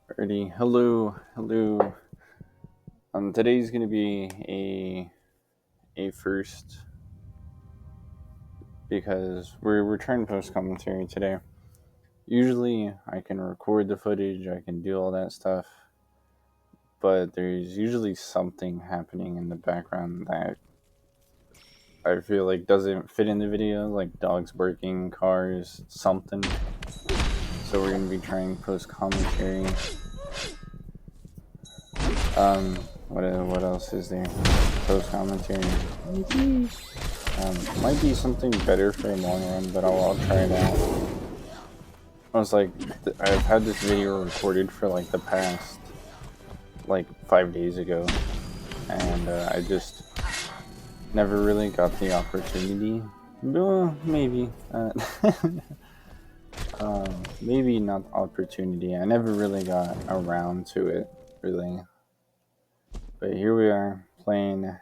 Alrighty, hello. Today's gonna be a first because we're trying to post commentary today. Usually, I can record the footage, I can do all that stuff, but there's usually something happening in the background that I feel like doesn't fit in the video, like dogs barking, cars, something. So we're gonna be trying to post commentary. What else is there? Post commentary. Might be something better for a long run, but I'll try it out. I was like, I've had this video recorded for like the past, like 5 days ago, and I just never really got the opportunity. Well, maybe. Maybe not opportunity. I never really got around to it, really. But here we are, playing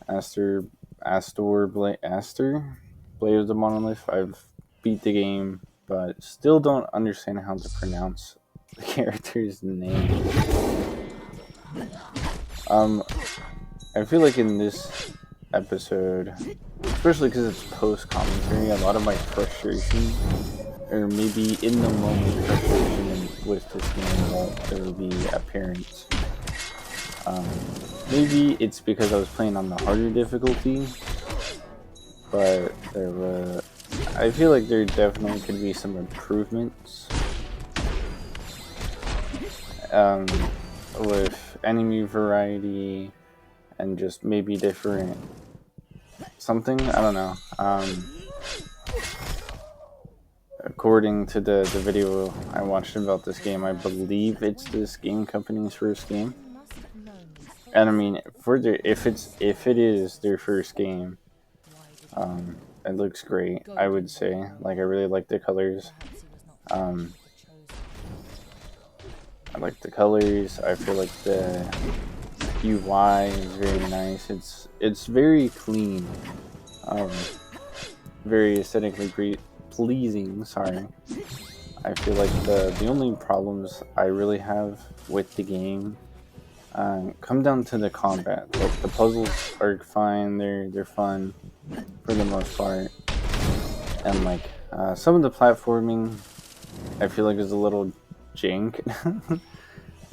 Astor, Blade of the Monolith. I've beat the game, but still don't understand how to pronounce the character's name. I feel like in this episode, especially because it's post commentary, a lot of my frustration, or maybe in the moment frustration with this game, won't really be apparent. Maybe it's because I was playing on the harder difficulty, but I feel like there definitely could be some improvements with enemy variety and just maybe different something. I don't know. According to the video I watched about this game, I believe it's this game company's first game. And I mean, if it is their first game, it looks great. I would say, like, I really like the colors. I like the colors. I feel like the UI is very nice. It's very clean, very aesthetically pleasing. Sorry. I feel like the only problems I really have with the game come down to the combat. Like, the puzzles are fine, they're fun for the most part, and like some of the platforming, I feel like is a little jank,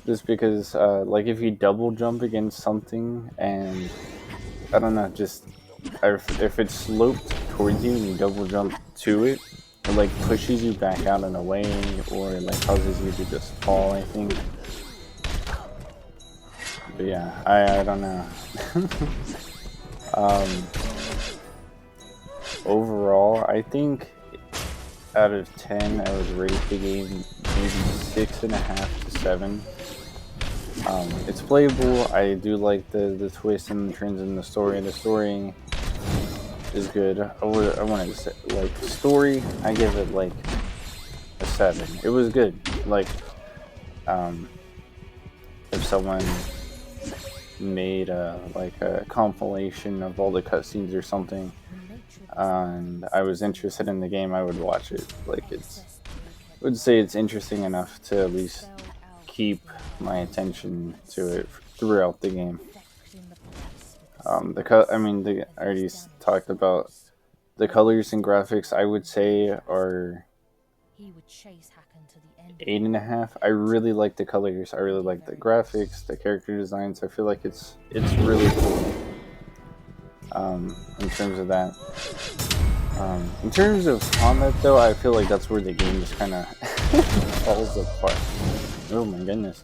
just because like if you double jump against something and I don't know, just if it's sloped towards you and you double jump to it, it like pushes you back out in a way, or it like causes you to just fall, I think. But yeah, I don't know. Overall, I think out of 10, I would rate the game maybe 6.5 to 7. It's playable. I do like the twists and the turns in the story. The story is good. I wanted to say, like, story, I give it like a 7. It was good. Like, if someone made like a compilation of all the cutscenes or something, and I was interested in the game, I would watch it. Like, I would say it's interesting enough to at least keep my attention to it throughout the game. I already talked about the colors and graphics. I would say are 8.5. I really like the colors. I really like the graphics, the character designs. I feel like it's really cool. In terms of that. In terms of combat, though, I feel like that's where the game just kind of falls apart. Oh my goodness,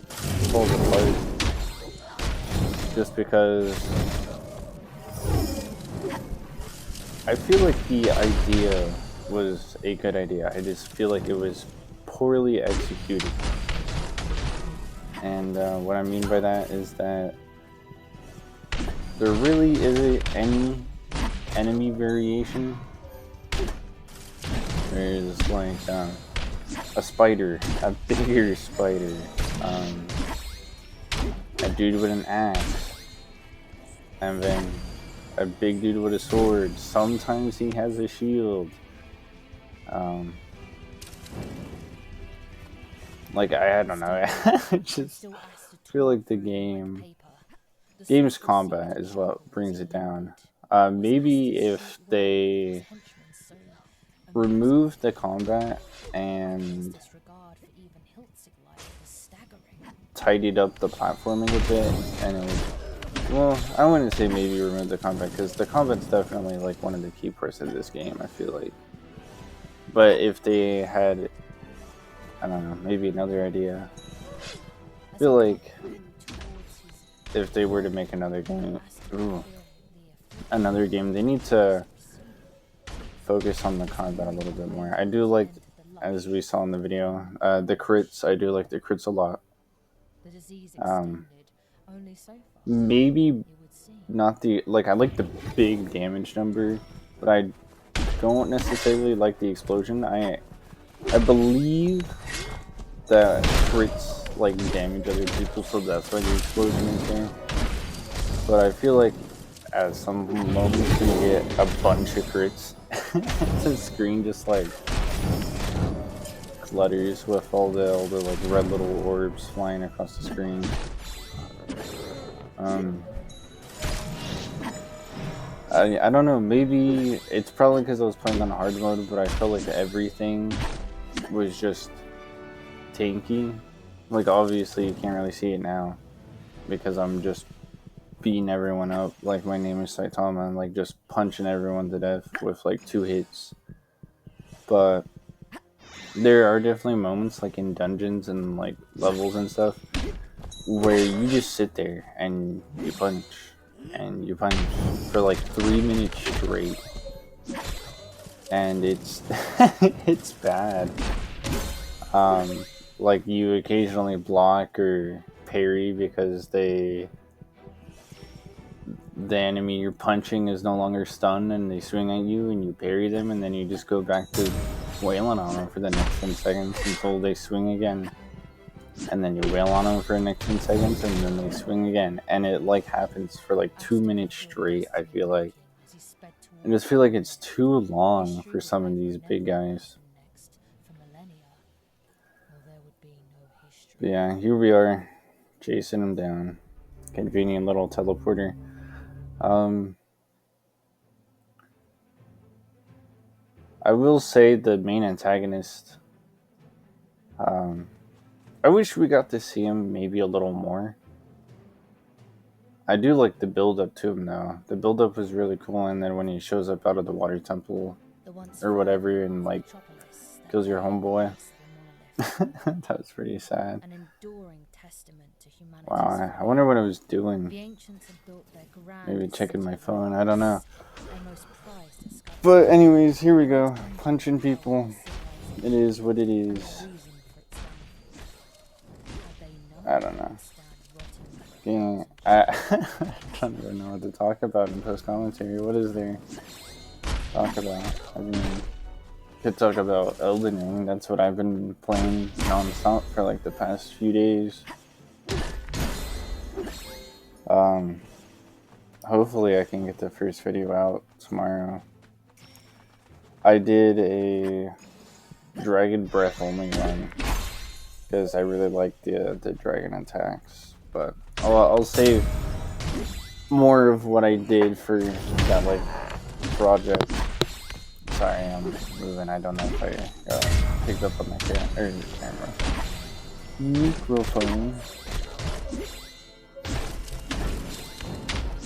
falls apart. Just because I feel like the idea was a good idea. I just feel like it was poorly executed. And what I mean by that is that there really isn't any enemy variation. There's like a spider, a bigger spider, a dude with an axe, and then a big dude with a sword. Sometimes he has a shield. Like, I don't know. I just feel like the game's combat is what brings it down. Maybe if they remove the combat and tidied up the platforming a bit, and it would, well, I wouldn't say maybe remove the combat, because the combat's definitely like one of the key parts of this game, I feel like. But if they had, I don't know, maybe another idea. I feel like if they were to make another game, they need to focus on the combat a little bit more. I do like, as we saw in the video, the crits. I do like the crits a lot. Maybe not the, like, I like the big damage number, but I don't necessarily like the explosion. I believe that crits like damage other people, so that's why the explosion is there. But I feel like at some moments when you get a bunch of crits, the screen just like clutters with all the like red little orbs flying across the screen. I don't know, maybe it's probably because I was playing on hard mode, but I felt like everything was just tanky. Like, obviously you can't really see it now because I'm just beating everyone up. Like, my name is Saitama, and like just punching everyone to death with like 2 hits. But there are definitely moments, like in dungeons and like levels and stuff, where you just sit there and you punch and you punch for like 3 minutes straight, and it's it's bad. Like, you occasionally block or parry because the enemy you're punching is no longer stunned, and they swing at you and you parry them, and then you just go back to wailing on them for the next 10 seconds until they swing again, and then you wail on them for the next 10 seconds, and then they swing again, and it like happens for like 2 minutes straight. I feel like I just feel like it's too long for some of these big guys. But yeah, here we are chasing them down. Convenient little teleporter. I will say the main antagonist, I wish we got to see him maybe a little more. I do like the build up to him though. The build up was really cool, and then when he shows up out of the water temple or whatever and like kills your homeboy, that was pretty sad. Wow, I wonder what I was doing. Maybe checking my phone, I don't know. But anyways, here we go. Punching people. It is what it is. I don't know. I don't even know what to talk about in post-commentary. What is there to talk about? I mean, could talk about Elden Ring. That's what I've been playing non-stop for like the past few days. Hopefully I can get the first video out tomorrow. I did a Dragon Breath only one because I really like the dragon attacks, but I'll save more of what I did for that like project. Sorry, I'm moving. I don't know if I picked up on my camera. Microphone.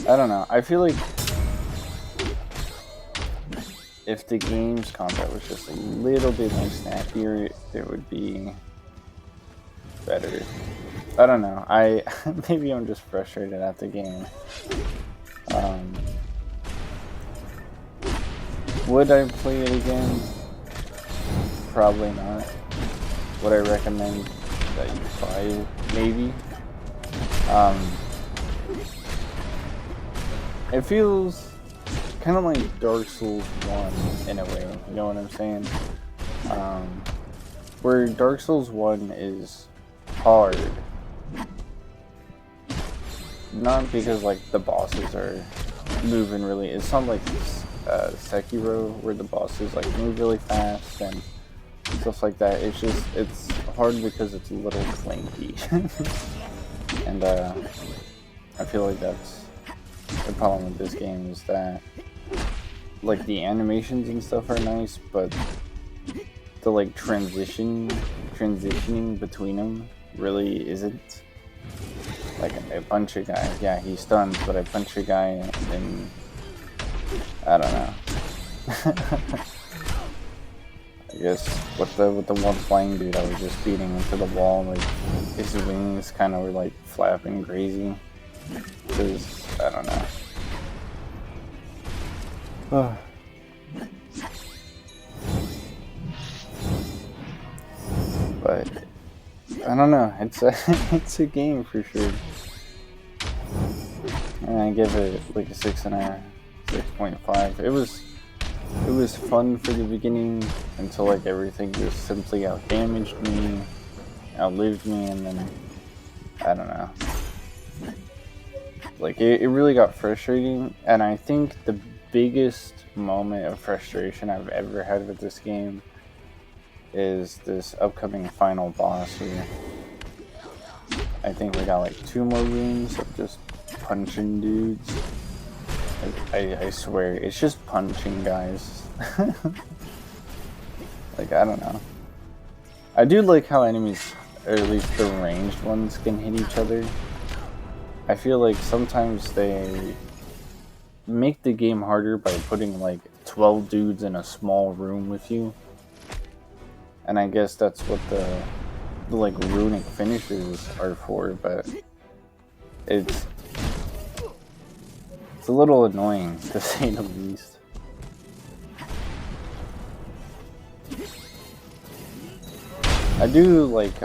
I don't know. I feel like if the game's combat was just a little bit more snappier, it would be better. I don't know. Maybe I'm just frustrated at the game. Would I play it again? Probably not. Would I recommend that you try it? Maybe. It feels kind of like Dark Souls 1 in a way, you know what I'm saying? Where Dark Souls 1 is hard, not because like the bosses are moving really, it's not like Sekiro where the bosses like move really fast and stuff like that. It's hard because it's a little clanky, and I feel like that's the problem with this game is that like the animations and stuff are nice, but the like transitioning between them really isn't. Like I punch a guy, yeah, he stuns, but I punch a guy and I don't know. I guess with the one flying dude, I was just beating into the wall, like his wings kind of were like flapping crazy. Cause I don't know. But I don't know. It's a it's a game for sure. And I give it like a 6.5. It was fun for the beginning until like everything just simply outdamaged me, outlived me, and then I don't know. Like it really got frustrating, and I think the biggest moment of frustration I've ever had with this game is this upcoming final boss here. I think we got like 2 more rooms of just punching dudes. I swear, it's just punching guys. Like, I don't know. I do like how enemies, or at least the ranged ones, can hit each other. I feel like sometimes they make the game harder by putting like 12 dudes in a small room with you. And I guess that's what the like runic finishers are for, but it's a little annoying to say the least. I do like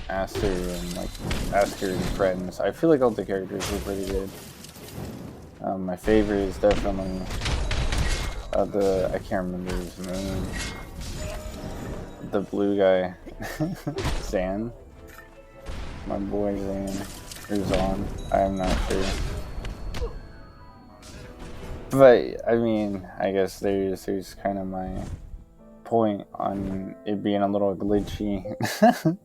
Astor and like Astor's friends. I feel like all the characters are pretty good. My favorite is definitely I can't remember his name. The blue guy, Zan. My boy Zan, or Zon. I'm not sure. But I mean, I guess there's kind of my point on it being a little glitchy. I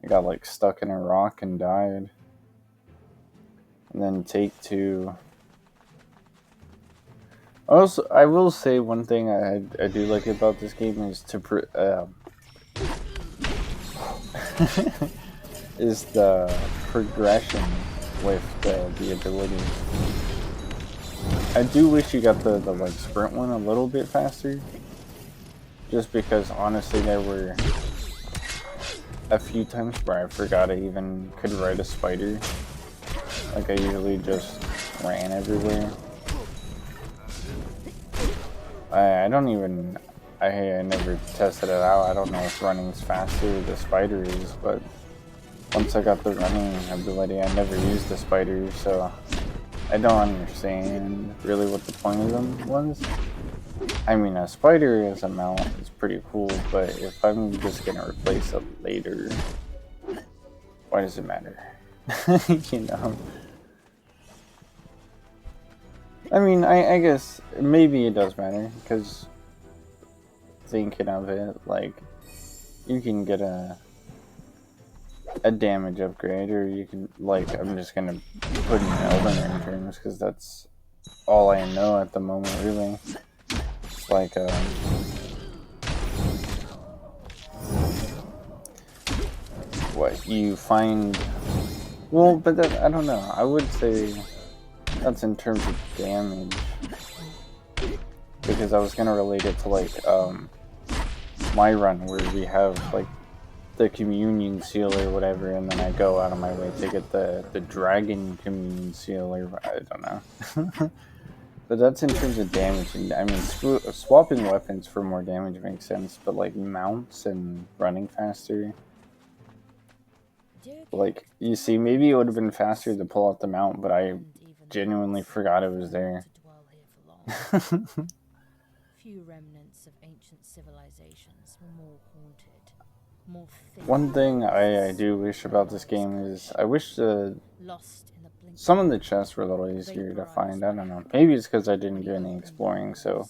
got like stuck in a rock and died. And then take 2. Also, I will say one thing I do like about this game is is the progression with the abilities. I do wish you got the like sprint one a little bit faster, just because honestly there were a few times where I forgot I even could ride a spider. Like I usually just ran everywhere. I don't even, I never tested it out. I don't know if running's faster the spider is, but once I got the running ability, I never used the spider, so I don't understand really what the point of them was. I mean, a spider as a mount is pretty cool, but if I'm just gonna replace it later, why does it matter? You know? I mean, I guess maybe it does matter, because thinking of it, like, you can get a damage upgrade, or you can, like, I'm just gonna put in Elden Ring terms, because that's all I know at the moment, really. It's like, what, you find, well, but that, I don't know, I would say that's in terms of damage, because I was gonna relate it to, like, my run, where we have, like, the communion seal or whatever, and then I go out of my way to get the dragon communion seal, or I don't know. But that's in terms of damage, and I mean, swapping weapons for more damage makes sense, but like mounts and running faster, like, you see, maybe it would have been faster to pull out the mount, but I genuinely forgot it was there. Few remnants of ancient civilizations were more haunted, more One thing I do wish about this game is I wish some of the chests were a little easier to find. I don't know. Maybe it's because I didn't do any exploring, so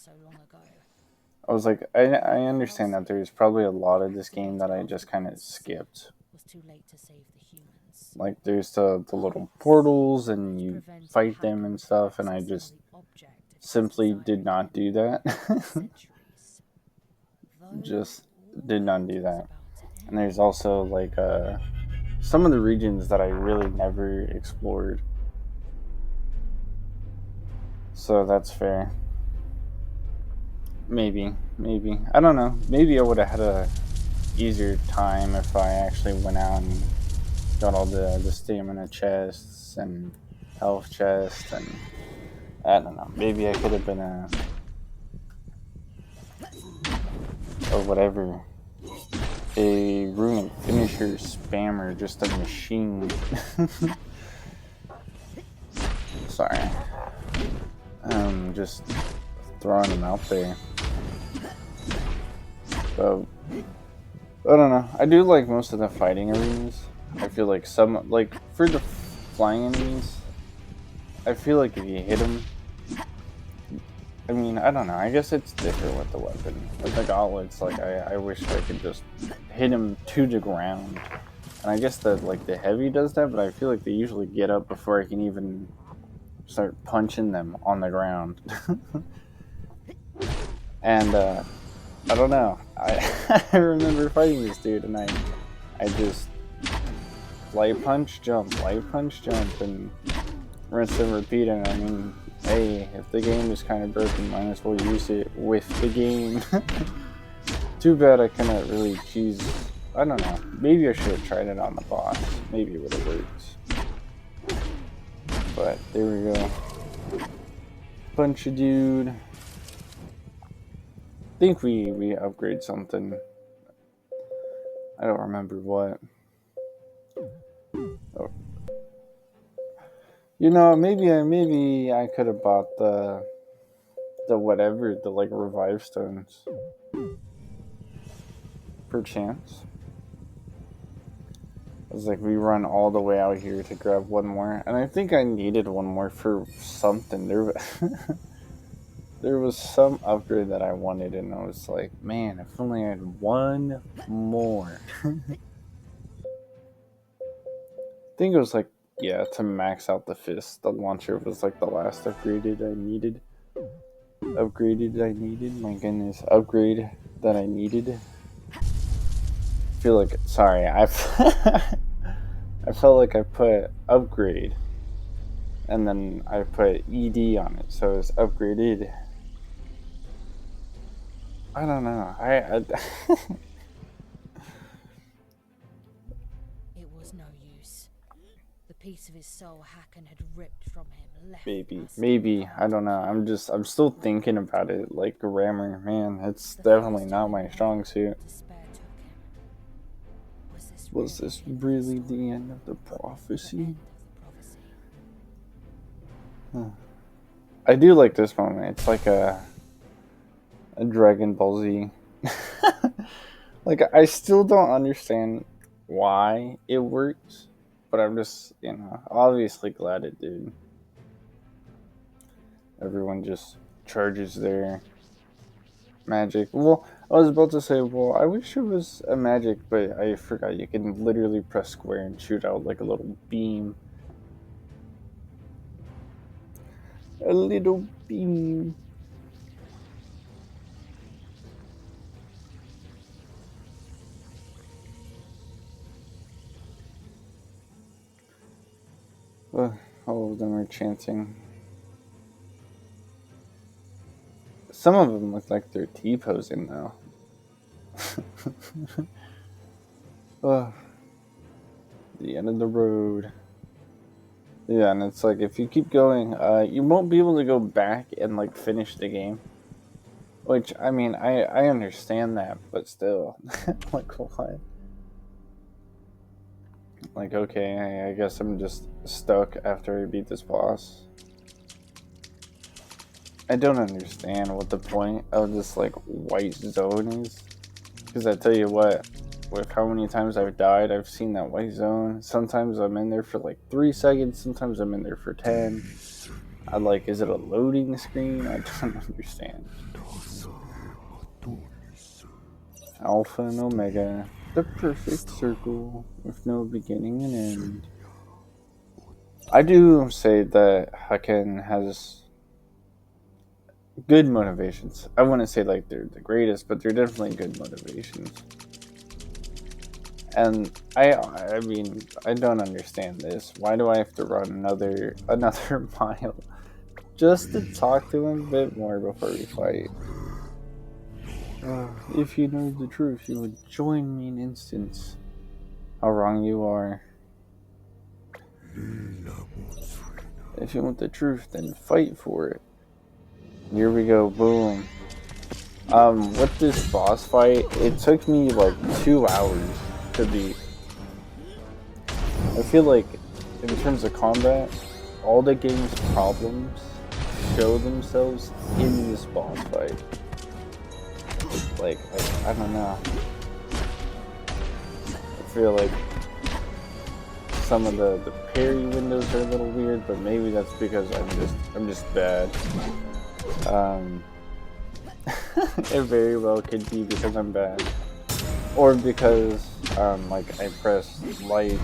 I was like, I understand that there's probably a lot of this game that I just kind of skipped. Was too late to save the humans. Like, there's the little portals and you fight them and stuff, and I just simply did not do that. Just did not do that. And there's also, like, some of the regions that I really never explored. So that's fair. Maybe. I don't know. Maybe I would have had a easier time if I actually went out and got all the stamina chests and health chests, and I don't know. Maybe I could have been or whatever, a runic finisher spammer, just a machine. Sorry. Just throwing them out there. But I don't know. I do like most of the fighting arenas. I feel like some, like for the flying enemies, I feel like if you hit them, I mean, I don't know. I guess it's different with the weapon. With the gauntlets, like I wish I could just hit him to the ground. And I guess that like the heavy does that, but I feel like they usually get up before I can even start punching them on the ground. And I don't know. I remember fighting this dude, and I just light punch, jump, and rinse and repeat. And I mean, hey, if the game is kind of broken, might as well use it with the game. Too bad I cannot really choose. I don't know. Maybe I should have tried it on the boss. Maybe it would have worked. But there we go. Punch a dude. I think we upgrade something. I don't remember what. Oh. You know, maybe I could have bought the whatever, the like revive stones. Perchance. I was like, we run all the way out here to grab one more, and I think I needed one more for something. There was some upgrade that I wanted, and I was like, man, if only I had one more. I think it was like, yeah, to max out the fist. The launcher was like the last upgraded I needed. My goodness, upgrade that I needed. I feel like, sorry, I felt like I put upgrade, and then I put ED on it, so it's upgraded. I don't know. It was no use. The piece of his soul Haken had ripped from him left. Maybe. I don't know. I'm still thinking about it. Like grammar, man, it's definitely not my strong suit. Was this really the end of the prophecy? Huh. I do like this moment. It's like a Dragon Ball Z. Like, I still don't understand why it works, but I'm just, obviously glad it did. Everyone just charges their magic. Well, I was about to say, well, I wish it was a magic, but I forgot you can literally press square and shoot out like a little beam. A little beam. All of them are chanting. Some of them look like they're T-posing though. The end of the road. Yeah, and it's like if you keep going, you won't be able to go back and like finish the game. Which, I mean, I understand that, but still, like what? Like, okay, I guess I'm just stuck after I beat this boss. I don't understand what the point of this like white zone is. Because I tell you what, with how many times I've died, I've seen that white zone. Sometimes I'm in there for like 3 seconds, sometimes I'm in there for 10. I'm like, is it a loading screen? I don't understand. Alpha and Omega, the perfect circle with no beginning and end. I do say that Haken has good motivations. I wouldn't say like they're the greatest, but they're definitely good motivations. And I mean, I don't understand this. Why do I have to run another mile just to talk to him a bit more before we fight? If you know the truth, you would join me in instance. How wrong you are. If you want the truth, then fight for it. Here we go, boom. With this boss fight, it took me like 2 hours to beat. I feel like, in terms of combat, all the game's problems show themselves in this boss fight. Like I don't know. I feel like some of the parry windows are a little weird, but maybe that's because I'm just bad. It very well could be because I'm bad, or because like I press light,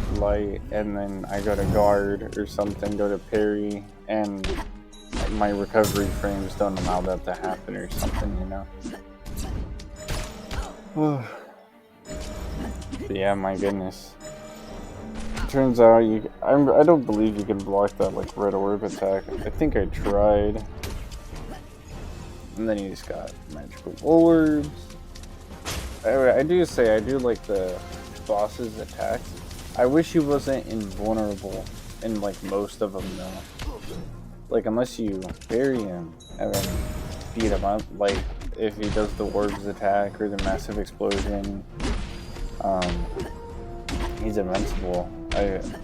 and then I go to guard or something, go to parry, and my recovery frames don't allow that to happen or something, you know. But yeah, my goodness. Turns out I don't believe you can block that like red orb attack. I think I tried. And then he's got magical orbs. I do say I do like the boss's attacks. I wish he wasn't invulnerable in like most of them though. Like unless you bury him and then beat him up, like if he does the orbs attack or the massive explosion, he's invincible.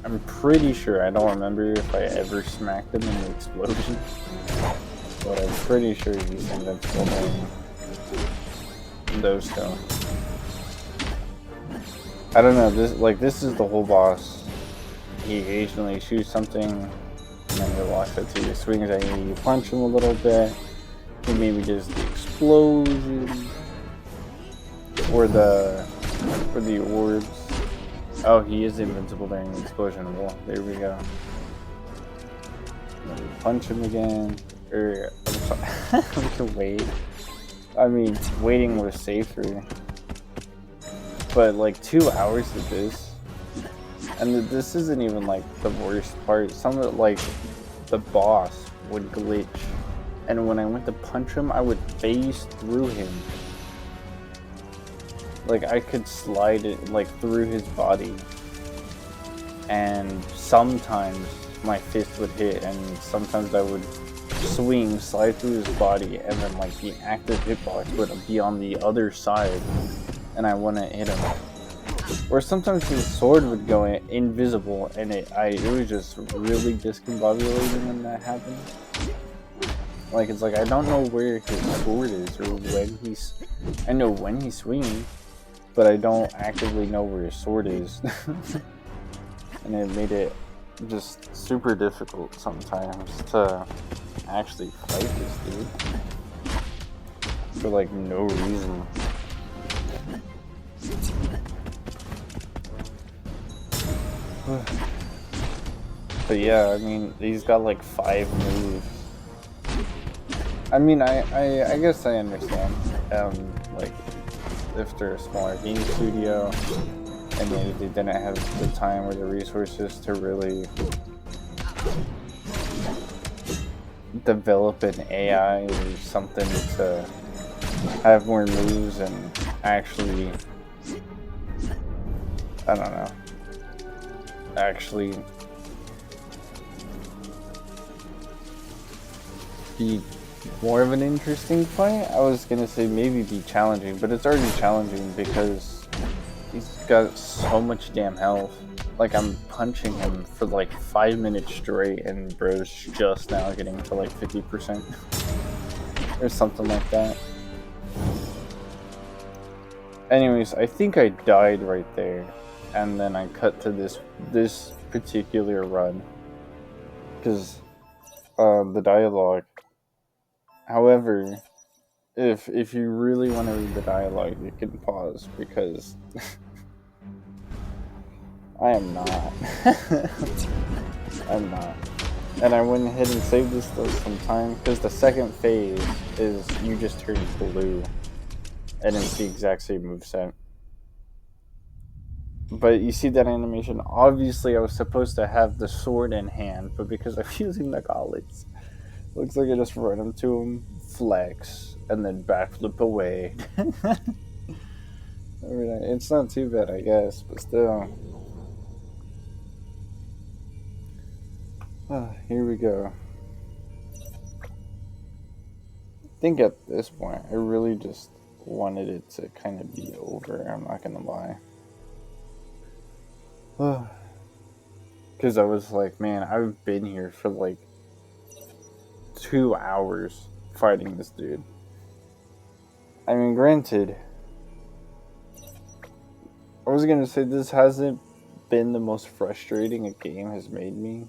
I'm pretty sure, I don't remember if I ever smacked him in the explosion, but I'm pretty sure he's invincible in those two. I don't know, this is the whole boss. He occasionally shoots something, and then he walks up to you, swings at you, you punch him a little bit, he maybe does the explosion, or the orbs. Oh, he is invincible during the explosion. Well, there we go. Let me punch him again. Or, I'm sorry. We can wait. I mean, waiting was safer. But like 2 hours of this, and this isn't even like the worst part. Some of it, like the boss would glitch, and when I went to punch him, I would phase through him. Like I could slide it like through his body, and sometimes my fist would hit, and sometimes I would slide through his body, and then like the active hitbox would be on the other side, and I wouldn't hit him. Or sometimes his sword would go invisible, and it was just really discombobulating when that happened. Like it's like I don't know where his sword is or when I know when he's swinging, but I don't actively know where his sword is. And it made it just super difficult sometimes to actually fight this dude for like no reason. But yeah, I mean, he's got like 5 moves. I mean, I guess I understand. Like, if they're a smaller game studio, and maybe they didn't have the time or the resources to really develop an AI or something to have more moves and actually, I don't know, actually be more of an interesting fight. I was gonna say maybe be challenging, but it's already challenging because he's got so much damn health. Like I'm punching him for like 5 minutes straight, and bro's just now getting to like 50% or something like that. Anyways, I think I died right there, and then I cut to this particular run because the dialogue. However, if you really want to read the dialogue, you can pause because I am not. I'm not. And I went ahead and saved this though some time because the second phase is you just turn blue, and it's the exact same moveset. But you see that animation. Obviously, I was supposed to have the sword in hand, but because I'm using the gauntlets, looks like I just run up to him, flex, and then backflip away. I mean, it's not too bad, I guess, but still. Here we go. I think at this point, I really just wanted it to kind of be over. I'm not gonna lie. Because I was like, man, I've been here for like 2 hours fighting this dude. I mean, granted, I was gonna say this hasn't been the most frustrating a game has made me,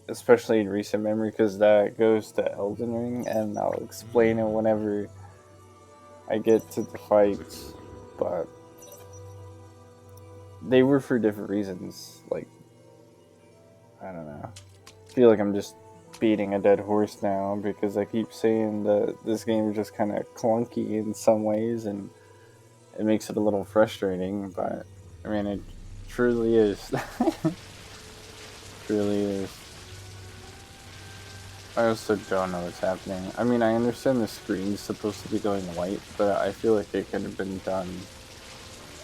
especially in recent memory, because that goes to Elden Ring, and I'll explain it whenever I get to the fights. But they were for different reasons. Like, I don't know. I feel like I'm just beating a dead horse now because I keep saying that this game is just kind of clunky in some ways, and it makes it a little frustrating. But I mean, it truly is. Truly is. I also don't know what's happening. I mean, I understand the screen's supposed to be going white, but I feel like it could have been done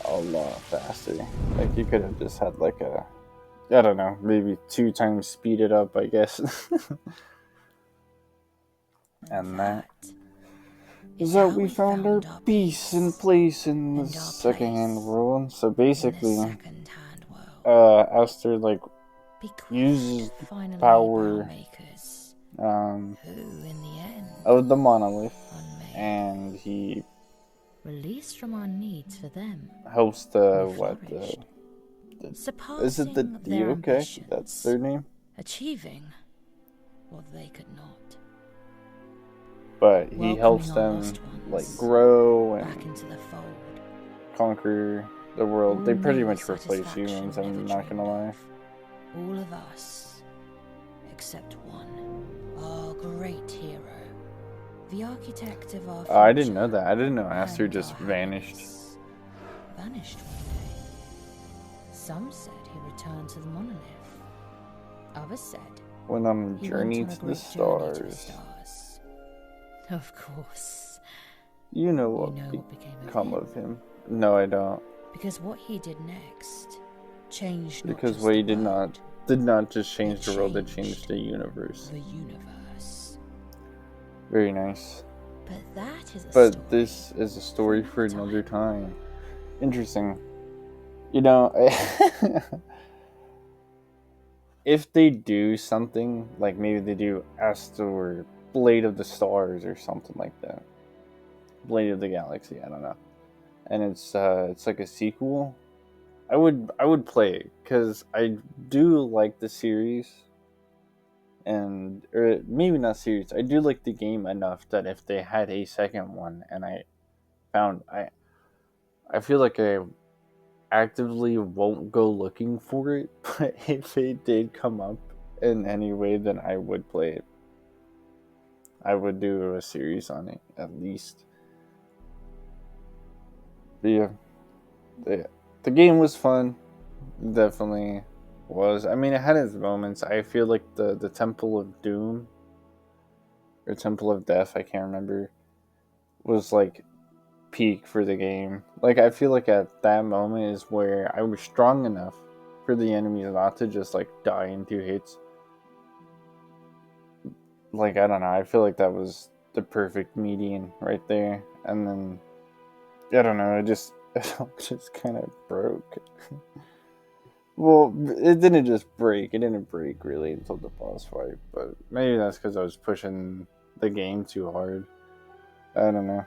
a lot faster. Like, you could have just had like a, I don't know, maybe 2 times speed it up, I guess. And that is how we found our peace and place in the second-hand world. So basically, Astor like uses power of the Monolith, and he released from our needs for them, helps is it the their okay? ambitions, That's their name. achieving what they could not. But he helps them like grow and back into the fold. Conquer the world. All They pretty new much replace satisfaction humans. I'm never not gonna lie. All of us, except one, our great hero, the architect of our future. I didn't know that. I didn't know Astor just vanished. Vanished one day. Some said he returned to the Monolith. Others said Went on a journey to the stars. Of course. You know what became of him. No, I don't. Because what he did next changed. Because what he did not just change the world, it changed the universe. The universe. Very nice. But this is a story for another time. Interesting. You know, if they do something, like maybe they do Astor, Blade of the Stars or something like that. Blade of the Galaxy, I don't know. And it's like a sequel. I would play it because I do like the series, or maybe not series. I do like the game enough that if they had a second one, and I feel like I actively won't go looking for it, but if it did come up in any way, then I would play it. I would do a series on it at least. But yeah, the game was fun. Definitely was. I mean, it had its moments. I feel like the Temple of Doom or Temple of Death, I can't remember, was like peak for the game. Like, I feel like at that moment is where I was strong enough for the enemies not to just like die in 2 hits. Like, I don't know, I feel like that was the perfect median right there. And then I don't know, it just kind of broke. Well, it didn't just break. It didn't break really until the boss fight, but maybe that's because I was pushing the game too hard. I don't know.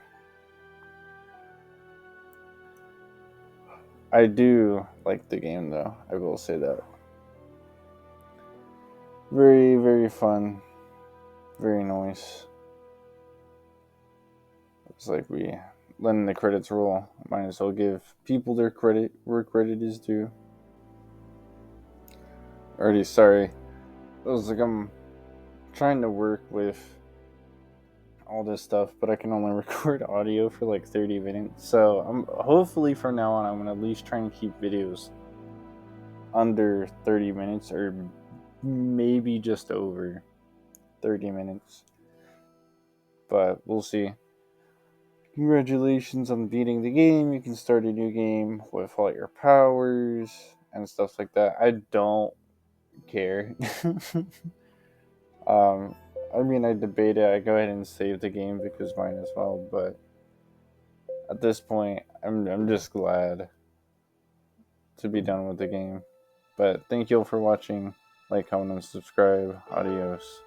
I do like the game though, I will say that. Very, very fun. Very nice. It's like we letting the credits roll. Might as well give people their credit where credit is due. Already sorry. It was like I'm trying to work with all this stuff, but I can only record audio for like 30 minutes. So I'm hopefully from now on I'm gonna at least try and keep videos under 30 minutes or maybe just over 30 minutes. But we'll see. Congratulations on beating the game. You can start a new game with all your powers and stuff like that. I don't care. I mean, I debate it. I go ahead and save the game because mine as well. But at this point, I'm just glad to be done with the game. But thank you all for watching. Like, comment, and subscribe. Adios.